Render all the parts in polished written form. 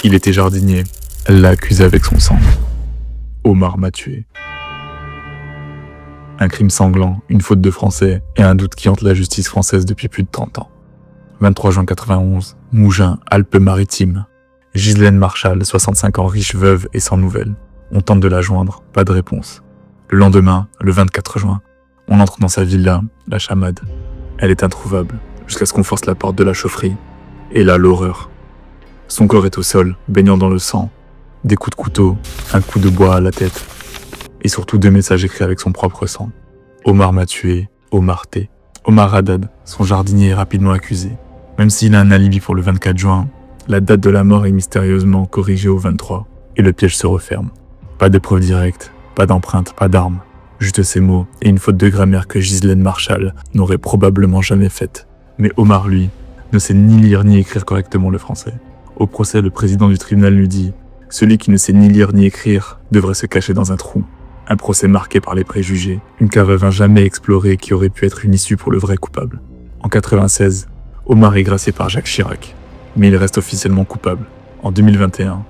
Il était jardinier. Elle l'a accusé avec son sang. Omar m'a tué. Un crime sanglant, une faute de français et un doute qui hante la justice française depuis plus de 30 ans. 23 juin 91, Mougins, Alpes-Maritimes. Ghislaine Marchal, 65 ans, riche, veuve et sans nouvelles. On tente de la joindre, pas de réponse. Le lendemain, le 24 juin, on entre dans sa villa, la Chamade. Elle est introuvable, jusqu'à ce qu'on force la porte de la chaufferie. Et là, l'horreur. Son corps est au sol, baignant dans le sang. Des coups de couteau, un coup de bois à la tête. Et surtout 2 messages écrits avec son propre sang. Omar m'a tué, Omar T. Omar Haddad, son jardinier, est rapidement accusé. Même s'il a un alibi pour le 24 juin, la date de la mort est mystérieusement corrigée au 23. Et le piège se referme. Pas de preuves directes, pas d'empreinte, pas d'armes. Juste ces mots et une faute de grammaire que Ghislaine Marchal n'aurait probablement jamais faite. Mais Omar, lui, ne sait ni lire ni écrire correctement le français. Au procès, le président du tribunal lui dit « Celui qui ne sait ni lire ni écrire devrait se cacher dans un trou ». Un procès marqué par les préjugés, une cave jamais explorée qui aurait pu être une issue pour le vrai coupable. En 96, Omar est gracié par Jacques Chirac, mais il reste officiellement coupable. En 2021,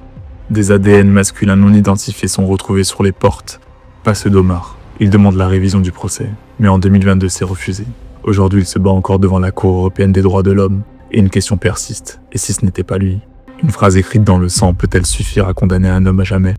des ADN masculins non identifiés sont retrouvés sur les portes, pas ceux d'Omar. Il demande la révision du procès, mais en 2022 c'est refusé. Aujourd'hui il se bat encore devant la Cour européenne des droits de l'homme, et une question persiste, et si ce n'était pas lui ? Une phrase écrite dans le sang peut-elle suffire à condamner un homme à jamais ?